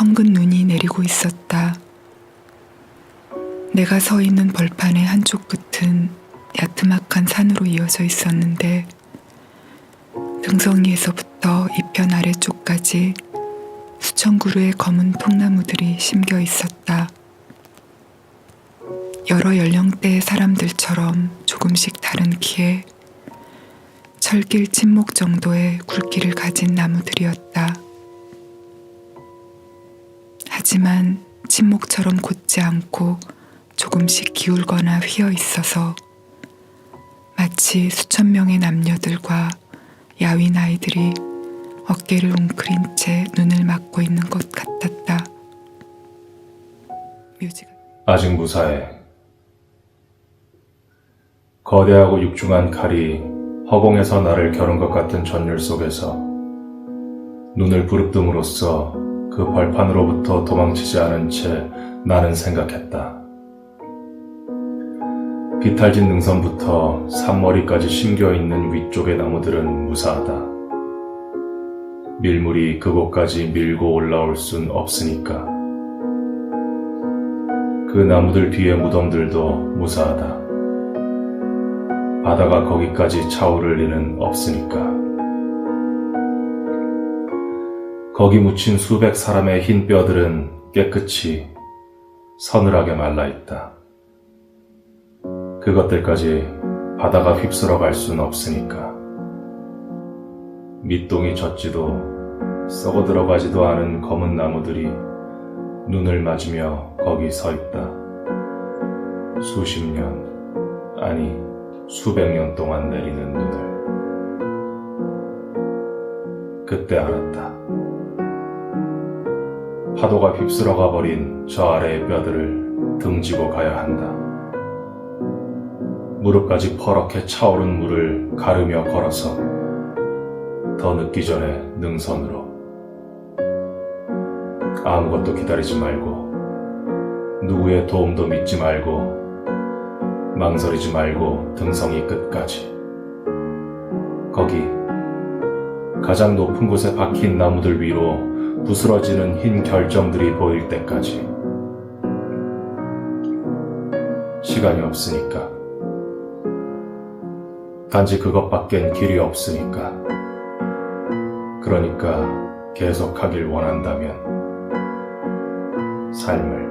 성근 눈이 내리고 있었다. 내가 서 있는 벌판의 한쪽 끝은 야트막한 산으로 이어져 있었는데 등성이에서부터 이편 아래쪽까지 수천 그루의 검은 통나무들이 심겨 있었다. 여러 연령대의 사람들처럼 조금씩 다른 키에 철길 침목 정도의 굵기를 가진 나무들이었다. 하지만 침목처럼 곧지 않고 조금씩 기울거나 휘어 있어서 마치 수천 명의 남녀들과 야윈 아이들이 어깨를 웅크린 채 눈을 막고 있는 것 같았다. 아직 무사해. 거대하고 육중한 칼이 허공에서 나를 겨룬 것 같은 전율 속에서 눈을 부릅뜸으로써 그 벌판으로부터 도망치지 않은 채 나는 생각했다. 비탈진 능선부터 산머리까지 심겨있는 위쪽의 나무들은 무사하다. 밀물이 그곳까지 밀고 올라올 순 없으니까. 그 나무들 뒤의 무덤들도 무사하다. 바다가 거기까지 차오를 리는 없으니까. 거기 묻힌 수백 사람의 흰 뼈들은 깨끗이 서늘하게 말라있다. 그것들까지 바다가 휩쓸어 갈 순 없으니까. 밑동이 젖지도 썩어 들어가지도 않은 검은 나무들이 눈을 맞으며 거기 서 있다. 수십 년, 아니 수백 년 동안 내리는 눈을. 그때 알았다. 파도가 휩쓸어가 버린 저 아래의 뼈들을 등지고 가야 한다. 무릎까지 퍼렇게 차오른 물을 가르며 걸어서 더 늦기 전에 능선으로. 아무것도 기다리지 말고 누구의 도움도 믿지 말고 망설이지 말고 등성이 끝까지. 거기 가장 높은 곳에 박힌 나무들 위로 부스러지는 흰 결정들이 보일 때까지. 시간이 없으니까. 단지 그것밖엔 길이 없으니까. 그러니까 계속하길 원한다면 삶을.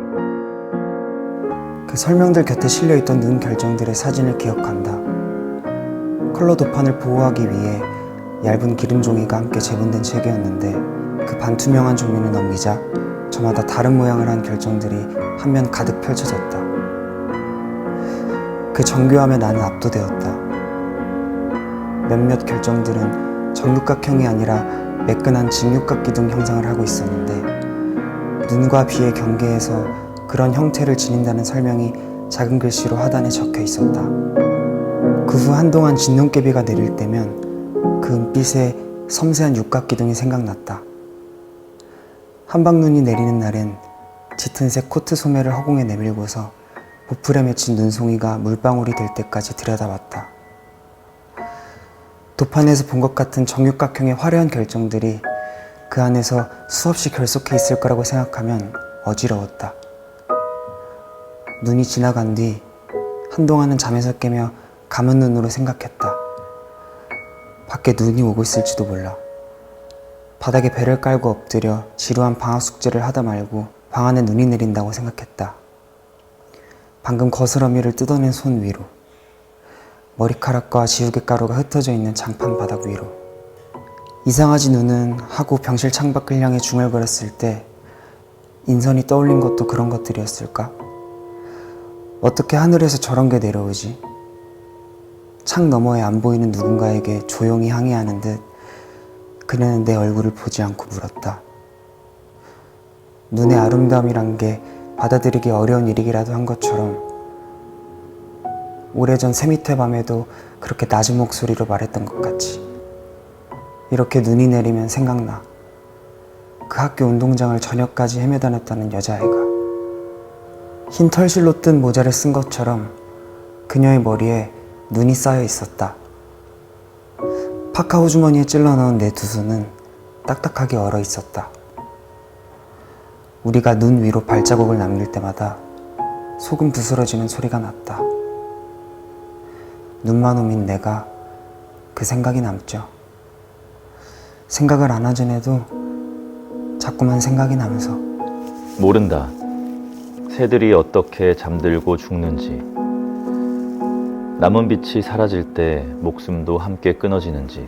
그 설명들 곁에 실려있던 눈 결정들의 사진을 기억한다. 컬러 도판을 보호하기 위해 얇은 기름 종이가 함께 재본된 책이었는데 그 반투명한 종이를 넘기자 저마다 다른 모양을 한 결정들이 한 면 가득 펼쳐졌다. 그 정교함에 나는 압도되었다. 몇몇 결정들은 정육각형이 아니라 매끈한 직육각 기둥 형상을 하고 있었는데 눈과 귀의 경계에서 그런 형태를 지닌다는 설명이 작은 글씨로 하단에 적혀 있었다. 그 후 한동안 진눈깨비가 내릴 때면 그 은빛에 섬세한 육각 기둥이 생각났다. 한방눈이 내리는 날엔 짙은색 코트 소매를 허공에 내밀고서 보풀에 맺힌 눈송이가 물방울이 될 때까지 들여다봤다. 도판에서 본 것 같은 정육각형의 화려한 결정들이 그 안에서 수없이 결속해 있을 거라고 생각하면 어지러웠다. 눈이 지나간 뒤 한동안은 잠에서 깨며 감은 눈으로 생각했다. 밖에 눈이 오고 있을지도 몰라. 바닥에 배를 깔고 엎드려 지루한 방학 숙제를 하다 말고 방 안에 눈이 내린다고 생각했다. 방금 거스러미를 뜯어낸 손 위로, 머리카락과 지우개 가루가 흩어져 있는 장판 바닥 위로. 이상하지 눈은 하고 병실 창밖을 향해 중얼거렸을 때 인선이 떠올린 것도 그런 것들이었을까? 어떻게 하늘에서 저런 게 내려오지? 창 너머에 안 보이는 누군가에게 조용히 항의하는 듯 그녀는 내 얼굴을 보지 않고 물었다. 눈의 아름다움이란 게 받아들이기 어려운 일이기라도 한 것처럼 오래전 새밑의 밤에도 그렇게 낮은 목소리로 말했던 것 같이. 이렇게 눈이 내리면 생각나. 그 학교 운동장을 저녁까지 헤매다녔다는 여자애가. 흰 털실로 뜬 모자를 쓴 것처럼 그녀의 머리에 눈이 쌓여 있었다. 파카 호주머니에 찔러 넣은 내 두 손은 딱딱하게 얼어 있었다. 우리가 눈 위로 발자국을 남길 때마다 속은 부스러지는 소리가 났다. 눈만 오면 내가 그 생각이 남죠. 생각을 안 하진 해도 자꾸만 생각이 나면서. 모른다. 새들이 어떻게 잠들고 죽는지, 남은 빛이 사라질 때 목숨도 함께 끊어지는지,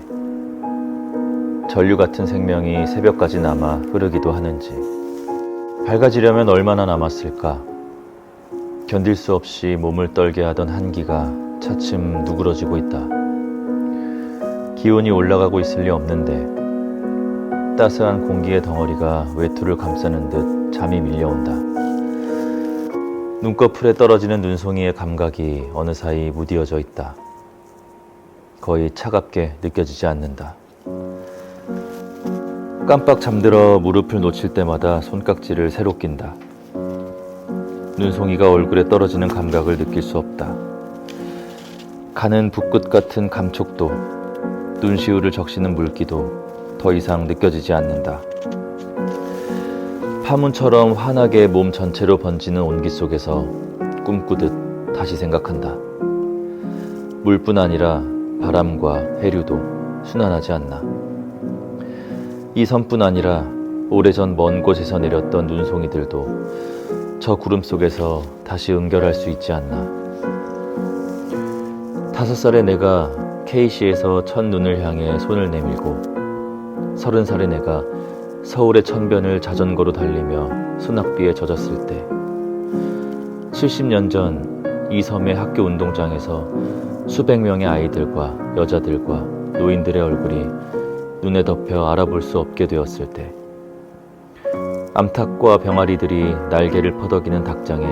전류 같은 생명이 새벽까지 남아 흐르기도 하는지, 밝아지려면 얼마나 남았을까? 견딜 수 없이 몸을 떨게 하던 한기가 차츰 누그러지고 있다. 기온이 올라가고 있을 리 없는데 따스한 공기의 덩어리가 외투를 감싸는 듯 잠이 밀려온다. 눈꺼풀에 떨어지는 눈송이의 감각이 어느 사이 무디어져 있다. 거의 차갑게 느껴지지 않는다. 깜빡 잠들어 무릎을 놓칠 때마다 손깍지를 새로 낀다. 눈송이가 얼굴에 떨어지는 감각을 느낄 수 없다. 가는 붓끝 같은 감촉도, 눈시울을 적시는 물기도 더 이상 느껴지지 않는다. 파문처럼 환하게 몸 전체로 번지는 온기 속에서 꿈꾸듯 다시 생각한다. 물뿐 아니라 바람과 해류도 순환하지 않나. 이 섬뿐 아니라 오래전 먼 곳에서 내렸던 눈송이들도 저 구름 속에서 다시 응결할 수 있지 않나. 5살의 내가 K시에서 첫눈을 향해 손을 내밀고 30살의 내가 서울의 천변을 자전거로 달리며 소낙비에 젖었을 때, 70년 전 이 섬의 학교 운동장에서 수백 명의 아이들과 여자들과 노인들의 얼굴이 눈에 덮여 알아볼 수 없게 되었을 때, 암탉과 병아리들이 날개를 퍼덕이는 닭장에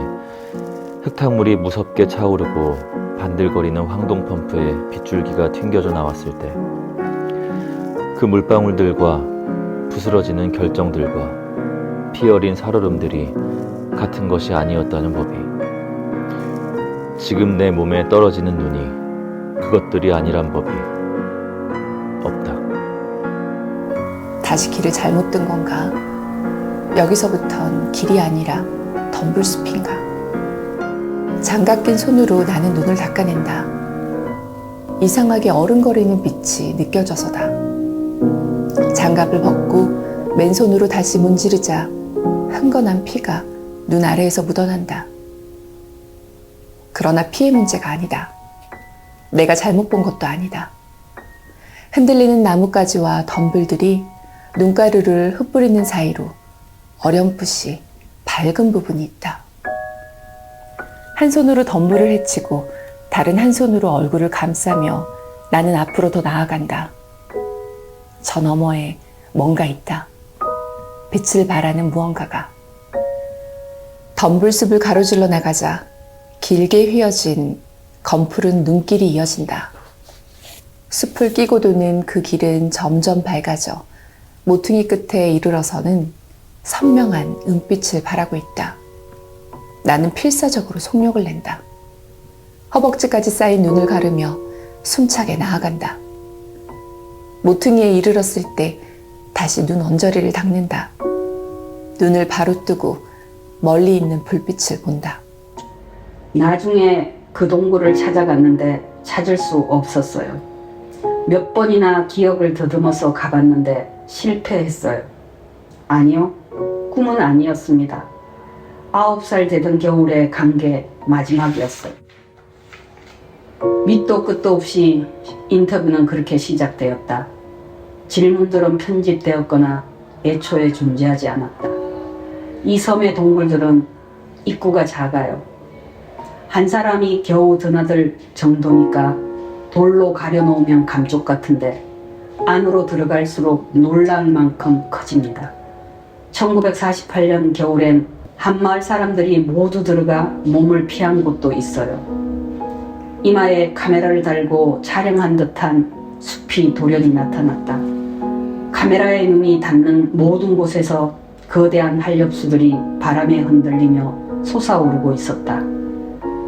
흙탕물이 무섭게 차오르고 반들거리는 황동 펌프에 빗줄기가 튕겨져 나왔을 때, 그 물방울들과 부스러지는 결정들과 피어린 살얼음들이 같은 것이 아니었다는 법이, 지금 내 몸에 떨어지는 눈이 그것들이 아니란 법이 없다. 다시 길을 잘못 든 건가? 여기서부턴 길이 아니라 덤불숲인가? 장갑 낀 손으로 나는 눈을 닦아낸다. 이상하게 어른거리는 빛이 느껴져서다. 장갑을 벗고 맨손으로 다시 문지르자 흥건한 피가 눈 아래에서 묻어난다. 그러나 피의 문제가 아니다. 내가 잘못 본 것도 아니다. 흔들리는 나뭇가지와 덤불들이 눈가루를 흩뿌리는 사이로 어렴풋이 밝은 부분이 있다. 한 손으로 덤불을 헤치고 다른 한 손으로 얼굴을 감싸며 나는 앞으로 더 나아간다. 저 너머에 뭔가 있다. 빛을 발하는 무언가가. 덤불숲을 가로질러 나가자 길게 휘어진 검푸른 눈길이 이어진다. 숲을 끼고 도는 그 길은 점점 밝아져 모퉁이 끝에 이르러서는 선명한 은빛을 발하고 있다. 나는 필사적으로 속력을 낸다. 허벅지까지 쌓인 눈을 가르며 숨차게 나아간다. 모퉁이에 이르렀을 때 다시 눈 언저리를 닦는다. 눈을 바로 뜨고 멀리 있는 불빛을 본다. 나중에 그 동굴을 찾아갔는데 찾을 수 없었어요. 몇 번이나 기억을 더듬어서 가봤는데 실패했어요. 아니요, 꿈은 아니었습니다. 9살 되던 겨울에 간 게 마지막이었어요. 밑도 끝도 없이 인터뷰는 그렇게 시작되었다. 질문들은 편집되었거나 애초에 존재하지 않았다. 이 섬의 동굴들은 입구가 작아요. 한 사람이 겨우 드나들 정도니까 돌로 가려놓으면 감쪽 같은데 안으로 들어갈수록 놀랄 만큼 커집니다. 1948년 겨울엔 한마을 사람들이 모두 들어가 몸을 피한 곳도 있어요. 이마에 카메라를 달고 촬영한 듯한 숲이 돌연히 나타났다. 카메라의 눈이 닿는 모든 곳에서 거대한 한렵수들이 바람에 흔들리며 솟아오르고 있었다.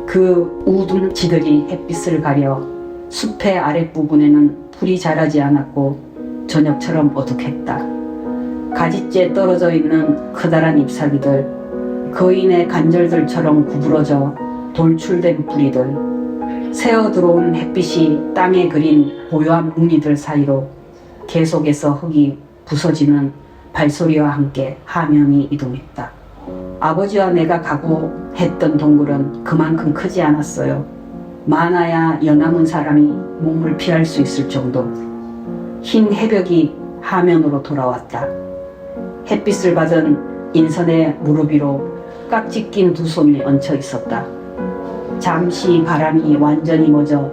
그 우둔지들이 햇빛을 가려 숲의 아랫부분에는 풀이 자라지 않았고 저녁처럼 어둑했다. 가지째 떨어져 있는 커다란 잎사귀들, 거인의 관절들처럼 구부러져 돌출된 뿌리들, 새어 들어온 햇빛이 땅에 그린 고요한 무늬들 사이로 계속해서 흙이 부서지는 발소리와 함께 하면이 이동했다. 아버지와 내가 각오했던 동굴은 그만큼 크지 않았어요. 많아야 연남은 사람이 몸을 피할 수 있을 정도. 흰 해벽이 하면으로 돌아왔다. 햇빛을 받은 인선의 무릎 위로 깍지 낀 두 손이 얹혀 있었다. 잠시 바람이 완전히 멎어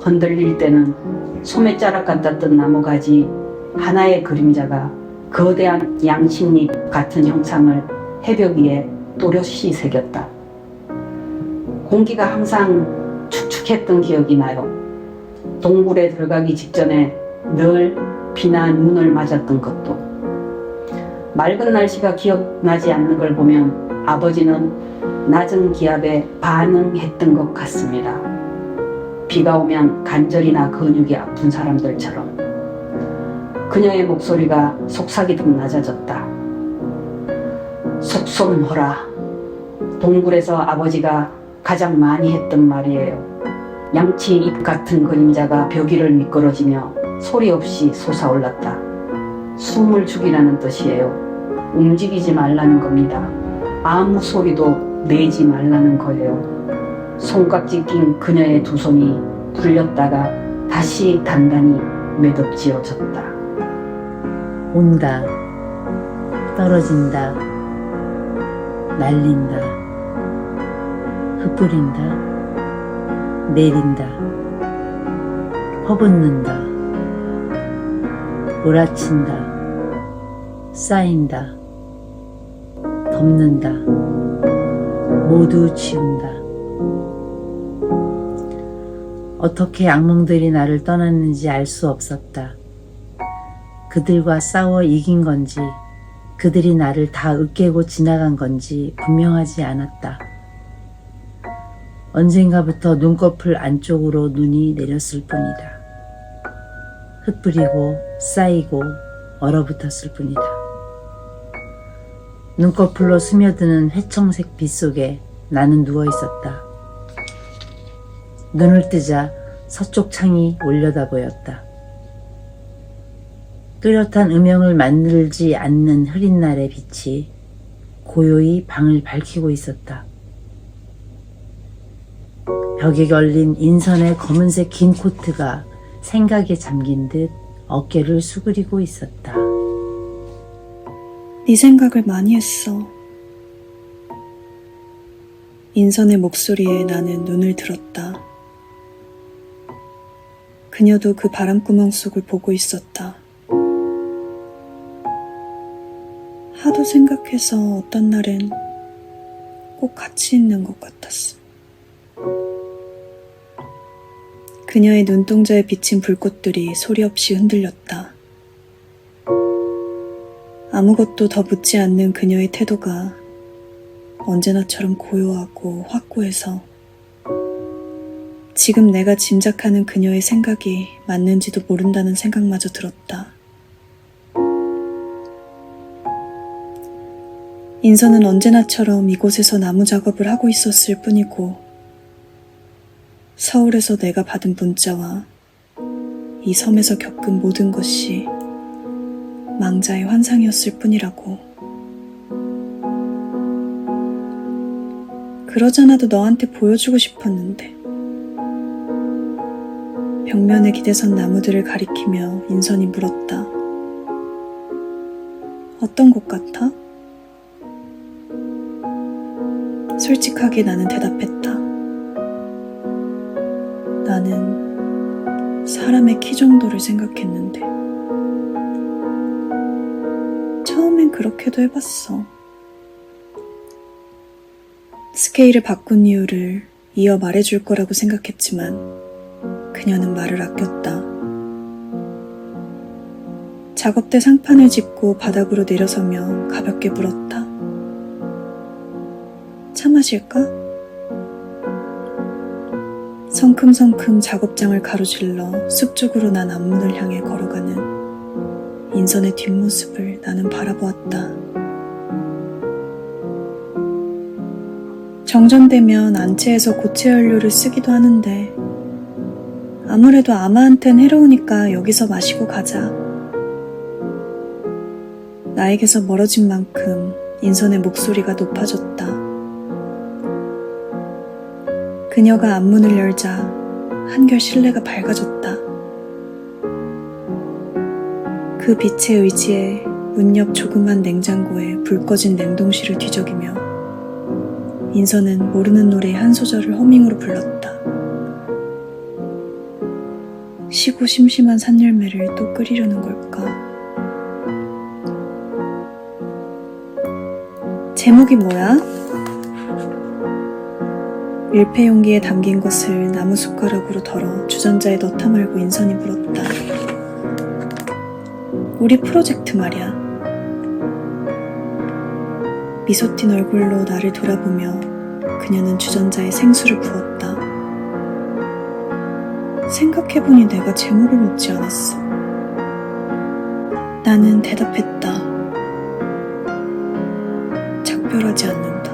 흔들릴 때는 소매자락 같았던 나무가지 하나의 그림자가 거대한 양식잎 같은 형상을 해벽 위에 또렷이 새겼다. 공기가 항상 축축했던 기억이 나요. 동굴에 들어가기 직전에 늘 비나 눈을 맞았던 것도. 맑은 날씨가 기억나지 않는 걸 보면 아버지는 낮은 기압에 반응했던 것 같습니다. 비가 오면 관절이나 근육이 아픈 사람들처럼. 그녀의 목소리가 속삭이듯 낮아졌다. 속솜허라. 동굴에서 아버지가 가장 많이 했던 말이에요. 양치 잎 같은 그림자가 벽 위를 미끄러지며 소리 없이 솟아올랐다. 숨을 죽이라는 뜻이에요. 움직이지 말라는 겁니다. 아무 소리도 내지 말라는 거예요. 손깍지 낀 그녀의 두 손이 풀렸다가 다시 단단히 매듭지어졌다. 온다, 떨어진다, 날린다, 흩뿌린다, 내린다, 퍼붓는다, 몰아친다, 쌓인다, 덮는다, 모두 지운다. 어떻게 악몽들이 나를 떠났는지 알 수 없었다. 그들과 싸워 이긴 건지 그들이 나를 다 으깨고 지나간 건지 분명하지 않았다. 언젠가부터 눈꺼풀 안쪽으로 눈이 내렸을 뿐이다. 흩뿌리고 쌓이고 얼어붙었을 뿐이다. 눈꺼풀로 스며드는 회청색 빛 속에 나는 누워 있었다. 눈을 뜨자 서쪽 창이 올려다 보였다. 뚜렷한 음영을 만들지 않는 흐린 날의 빛이 고요히 방을 밝히고 있었다. 벽에 걸린 인선의 검은색 긴 코트가 생각에 잠긴 듯 어깨를 수그리고 있었다. 네 생각을 많이 했어. 인선의 목소리에 나는 눈을 들었다. 그녀도 그 바람구멍 속을 보고 있었다. 하도 생각해서 어떤 날엔 꼭 같이 있는 것 같았어. 그녀의 눈동자에 비친 불꽃들이 소리 없이 흔들렸다. 아무것도 더 묻지 않는 그녀의 태도가 언제나처럼 고요하고 확고해서 지금 내가 짐작하는 그녀의 생각이 맞는지도 모른다는 생각마저 들었다. 인선은 언제나처럼 이곳에서 나무 작업을 하고 있었을 뿐이고 서울에서 내가 받은 문자와 이 섬에서 겪은 모든 것이 망자의 환상이었을 뿐이라고. 그러잖아도 너한테 보여주고 싶었는데. 벽면에 기대선 나무들을 가리키며 인선이 물었다. 어떤 곳 같아? 솔직하게 나는 대답했다. 나는 사람의 키 정도를 생각했는데. 처음엔 그렇게도 해봤어. 스케일을 바꾼 이유를 이어 말해줄 거라고 생각했지만 그녀는 말을 아꼈다. 작업대 상판을 짚고 바닥으로 내려서며 가볍게 물었다. 차 마실까? 성큼성큼 작업장을 가로질러 숲 쪽으로 난 앞문을 향해 걸어가는 인선의 뒷모습을 나는 바라보았다. 정전되면 안채에서 고체 연료를 쓰기도 하는데 아무래도 아마한텐 해로우니까 여기서 마시고 가자. 나에게서 멀어진 만큼 인선의 목소리가 높아졌다. 그녀가 앞문을 열자 한결 실내가 밝아졌다. 그 빛의 의지에 문 옆 조그만 냉장고에 불 꺼진 냉동실을 뒤적이며 인선은 모르는 노래의 한 소절을 허밍으로 불렀다. 시고 심심한 산열매를 또 끓이려는 걸까? 제목이 뭐야? 밀폐 용기에 담긴 것을 나무 숟가락으로 덜어 주전자에 넣다 말고 인선이 물었다. 우리 프로젝트 말이야. 미소 띤 얼굴로 나를 돌아보며 그녀는 주전자에 생수를 부었다. 생각해보니 내가 제목을 묻지 않았어. 나는 대답했다. 작별하지 않는다.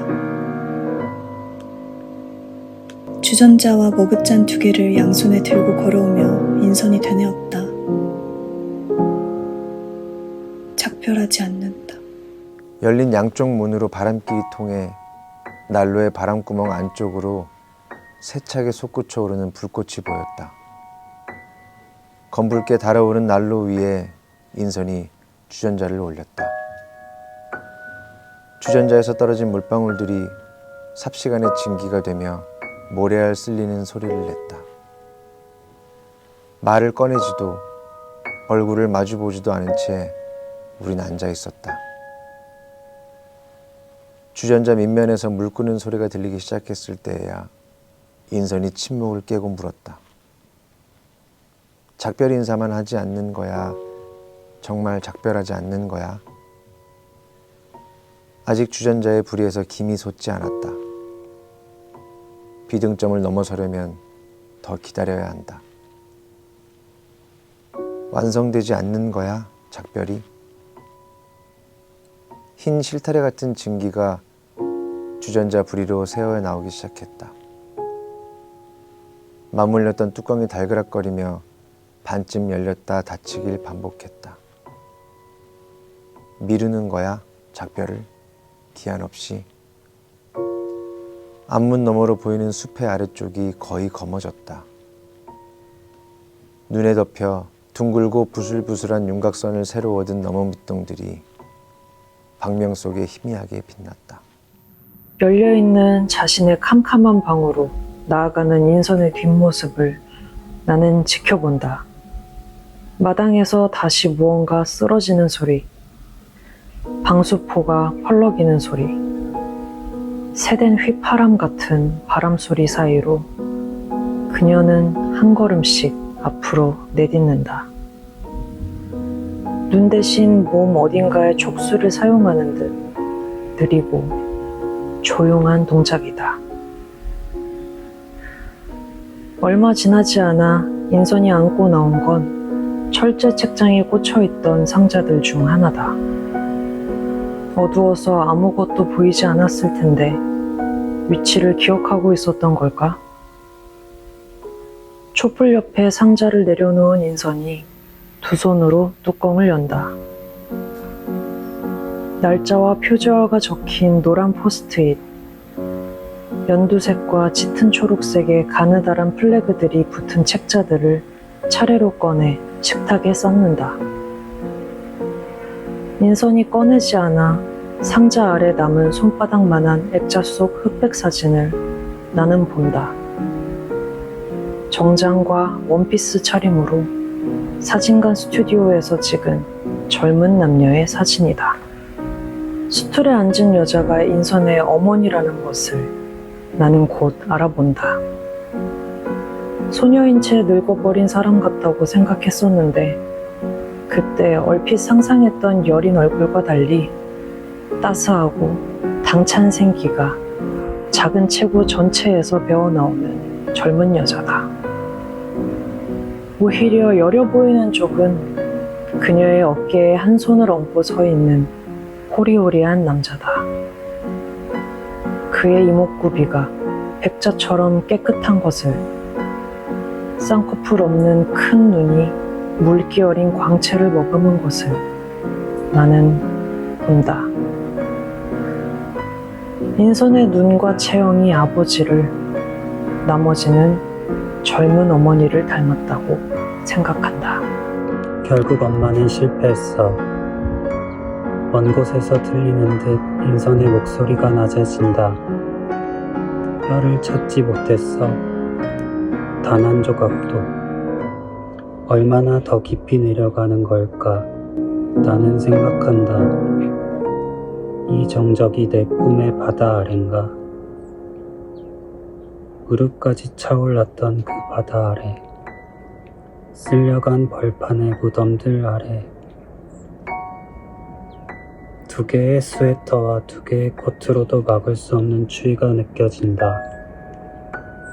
주전자와 머그잔 2개를 양손에 들고 걸어오며 인선이 되뇌었다. 작별하지 않는다. 열린 양쪽 문으로 바람길이 통해 난로의 바람구멍 안쪽으로 세차게 솟구쳐 오르는 불꽃이 보였다. 검붉게 달아오른 난로 위에 인선이 주전자를 올렸다. 주전자에서 떨어진 물방울들이 삽시간에 증기가 되며 모래알 쓸리는 소리를 냈다. 말을 꺼내지도 얼굴을 마주보지도 않은 채 우린 앉아 있었다. 주전자 밑면에서 물 끄는 소리가 들리기 시작했을 때에야 인선이 침묵을 깨고 물었다. 작별 인사만 하지 않는 거야? 정말 작별하지 않는 거야? 아직 주전자의 불이에서 김이 솟지 않았다. 비등점을 넘어서려면 더 기다려야 한다. 완성되지 않는 거야, 작별이? 흰 실타래 같은 증기가 주전자 부리로 새어 나오기 시작했다. 맞물렸던 뚜껑이 달그락거리며 반쯤 열렸다 닫히길 반복했다. 미루는 거야, 작별을, 기한 없이. 앞문 너머로 보이는 숲의 아래쪽이 거의 검어졌다. 눈에 덮여 둥글고 부슬부슬한 윤곽선을 새로 얻은 나무 밑동들이 방명 속에 희미하게 빛났다. 열려있는 자신의 캄캄한 방으로 나아가는 인선의 뒷모습을 나는 지켜본다. 마당에서 다시 무언가 쓰러지는 소리, 방수포가 펄럭이는 소리, 새된 휘파람 같은 바람소리 사이로 그녀는 한 걸음씩 앞으로 내딛는다. 눈 대신 몸 어딘가에 촉수를 사용하는 듯 느리고 조용한 동작이다. 얼마 지나지 않아 인선이 안고 나온 건 철제 책장에 꽂혀있던 상자들 중 하나다. 어두워서 아무것도 보이지 않았을 텐데 위치를 기억하고 있었던 걸까? 촛불 옆에 상자를 내려놓은 인선이 두 손으로 뚜껑을 연다. 날짜와 표지화가 적힌 노란 포스트잇, 연두색과 짙은 초록색의 가느다란 플래그들이 붙은 책자들을 차례로 꺼내 식탁에 쌓는다. 인선이 꺼내지 않아 상자 아래 남은 손바닥만한 액자 속 흑백 사진을 나는 본다. 정장과 원피스 차림으로 사진관 스튜디오에서 찍은 젊은 남녀의 사진이다. 수틀에 앉은 여자가 인선의 어머니라는 것을 나는 곧 알아본다. 소녀인 채 늙어버린 사람 같다고 생각했었는데 그때 얼핏 상상했던 여린 얼굴과 달리 따스하고 당찬 생기가 작은 체구 전체에서 배어나오는 젊은 여자다. 오히려 여려 보이는 쪽은 그녀의 어깨에 한 손을 얹고 서 있는 호리호리한 남자다. 그의 이목구비가 백자처럼 깨끗한 것을, 쌍꺼풀 없는 큰 눈이 물기 어린 광채를 머금은 것을 나는 본다. 인선의 눈과 체형이 아버지를, 나머지는 젊은 어머니를 닮았다고 생각한다. 결국 엄마는 실패했어. 먼 곳에서 들리는 듯 인선의 목소리가 낮아진다. 뼈를 찾지 못했어. 단 한 조각도. 얼마나 더 깊이 내려가는 걸까? 나는 생각한다. 이 정적이 내 꿈의 바다 아래인가? 무릎까지 차올랐던 그 바다 아래. 쓸려간 벌판의 무덤들 아래. 2개의 스웨터와 2개의 코트로도 막을 수 없는 추위가 느껴진다.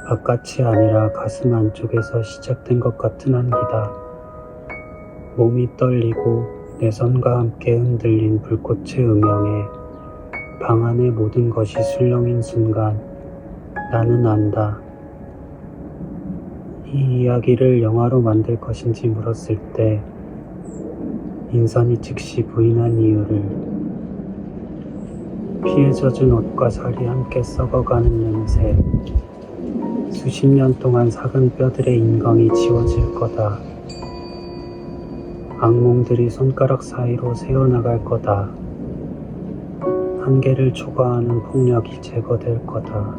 바깥이 아니라 가슴 안쪽에서 시작된 것 같은 한기다. 몸이 떨리고 내 손과 함께 흔들린 불꽃의 음영에 방 안의 모든 것이 술렁인 순간 나는 안다. 이 이야기를 영화로 만들 것인지 물었을 때 인선이 즉시 부인한 이유를 피에 젖은 옷과 살이 함께 썩어가는 냄새, 수십 년 동안 삭은 뼈들의 인광이 지워질 거다. 악몽들이 손가락 사이로 새어나갈 거다. 한계를 초과하는 폭력이 제거될 거다.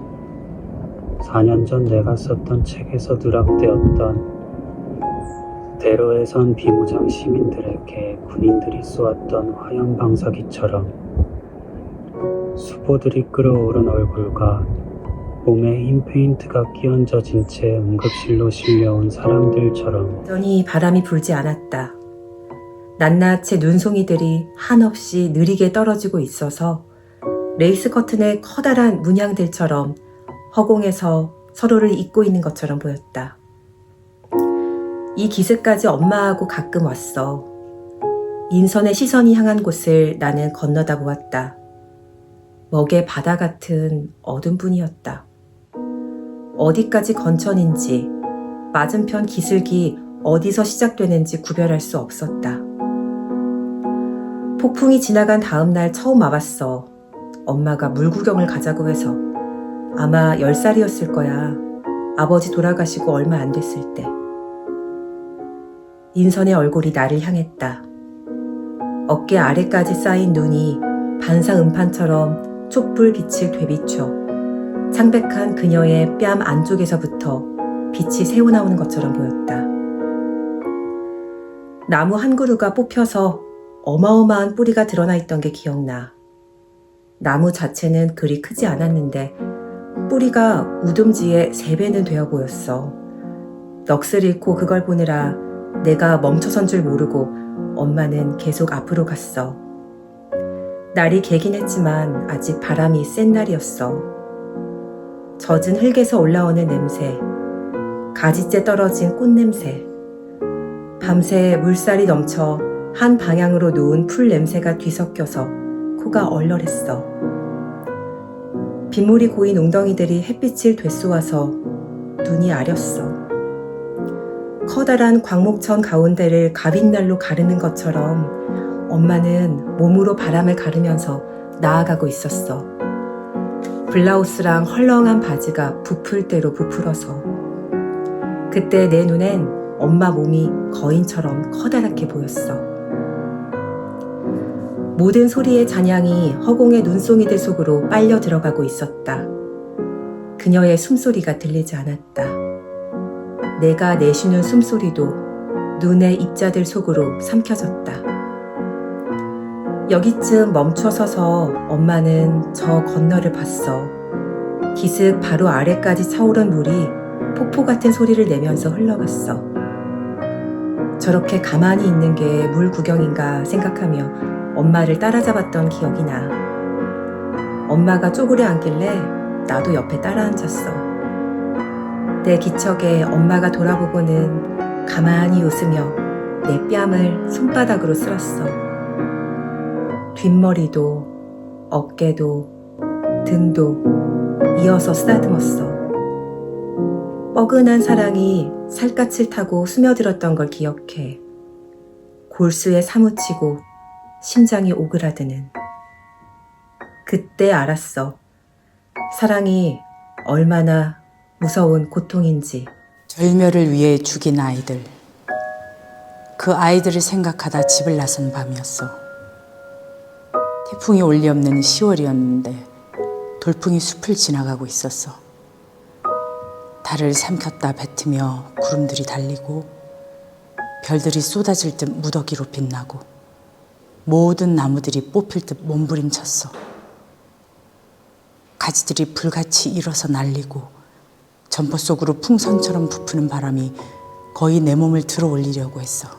4년 전 내가 썼던 책에서 누락되었던 대로에 선 비무장 시민들에게 군인들이 쏘았던 화염 방사기처럼 수포들이 끌어오른 얼굴과 몸에 흰 페인트가 끼얹어진 채 응급실로 실려온 사람들처럼 여전히 바람이 불지 않았다. 낱낱이 눈송이들이 한없이 느리게 떨어지고 있어서 레이스 커튼의 커다란 문양들처럼 허공에서 서로를 잇고 있는 것처럼 보였다. 이 기슭까지 엄마하고 가끔 왔어. 인선의 시선이 향한 곳을 나는 건너다 보았다. 먹의 바다 같은 어둠 뿐이었다. 어디까지 건천인지, 맞은편 기슭이 어디서 시작되는지 구별할 수 없었다. 폭풍이 지나간 다음 날 처음 와봤어. 엄마가 물 구경을 가자고 해서. 아마 10살이었을 거야. 아버지 돌아가시고 얼마 안 됐을 때. 인선의 얼굴이 나를 향했다. 어깨 아래까지 쌓인 눈이 반사 음판처럼 촛불 빛을 되비춰 창백한 그녀의 뺨 안쪽에서부터 빛이 새어나오는 것처럼 보였다. 나무 한 그루가 뽑혀서 어마어마한 뿌리가 드러나 있던 게 기억나. 나무 자체는 그리 크지 않았는데 뿌리가 우둥지의 3배는 되어 보였어. 넋을 잃고 그걸 보느라 내가 멈춰선 줄 모르고 엄마는 계속 앞으로 갔어. 날이 개긴 했지만 아직 바람이 센 날이었어. 젖은 흙에서 올라오는 냄새, 가지째 떨어진 꽃냄새, 밤새 물살이 넘쳐 한 방향으로 놓은 풀 냄새가 뒤섞여서 코가 얼얼했어. 빗물이 고인 웅덩이들이 햇빛을 되쏘아서 눈이 아렸어. 커다란 광목천 가운데를 가빗날로 가르는 것처럼 엄마는 몸으로 바람을 가르면서 나아가고 있었어. 블라우스랑 헐렁한 바지가 부풀 대로 부풀어서. 그때 내 눈엔 엄마 몸이 거인처럼 커다랗게 보였어. 모든 소리의 잔향이 허공의 눈송이들 속으로 빨려 들어가고 있었다. 그녀의 숨소리가 들리지 않았다. 내가 내쉬는 숨소리도 눈의 입자들 속으로 삼켜졌다. 여기쯤 멈춰 서서 엄마는 저 건너를 봤어. 기슭 바로 아래까지 차오른 물이 폭포 같은 소리를 내면서 흘러갔어. 저렇게 가만히 있는 게 물 구경인가 생각하며 엄마를 따라잡았던 기억이 나. 엄마가 쪼그려 앉길래 나도 옆에 따라 앉았어. 내 기척에 엄마가 돌아보고는 가만히 웃으며 내 뺨을 손바닥으로 쓸었어. 뒷머리도, 어깨도, 등도 이어서 쓰다듬었어. 뻐근한 사랑이 살갗을 타고 스며들었던 걸 기억해. 골수에 사무치고 심장이 오그라드는. 그때 알았어. 사랑이 얼마나 무서운 고통인지. 절멸을 위해 죽인 아이들. 그 아이들을 생각하다 집을 나선 밤이었어. 태풍이 올 리 없는 10월이었는데 돌풍이 숲을 지나가고 있었어. 달을 삼켰다 뱉으며 구름들이 달리고 별들이 쏟아질 듯 무더기로 빛나고 모든 나무들이 뽑힐 듯 몸부림쳤어. 가지들이 불같이 일어서 날리고 점퍼 속으로 풍선처럼 부푸는 바람이 거의 내 몸을 들어 올리려고 했어.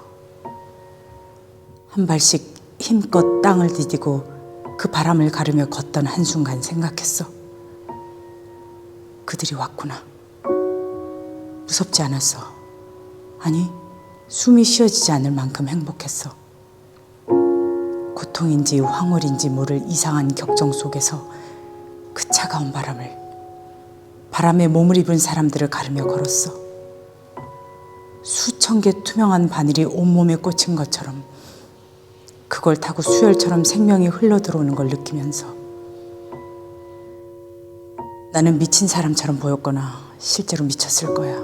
한 발씩 힘껏 땅을 디디고 그 바람을 가르며 걷던 한순간 생각했어. 그들이 왔구나. 무섭지 않았어. 아니, 숨이 쉬어지지 않을 만큼 행복했어. 고통인지 황홀인지 모를 이상한 격정 속에서 그 차가운 바람에 몸을 입은 사람들을 가르며 걸었어. 수천 개 투명한 바늘이 온몸에 꽂힌 것처럼 그걸 타고 수혈처럼 생명이 흘러들어오는 걸 느끼면서 나는 미친 사람처럼 보였거나 실제로 미쳤을 거야.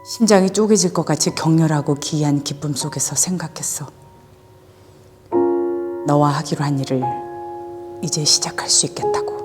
심장이 쪼개질 것 같이 격렬하고 기이한 기쁨 속에서 생각했어. 너와 하기로 한 일을 이제 시작할 수 있겠다고.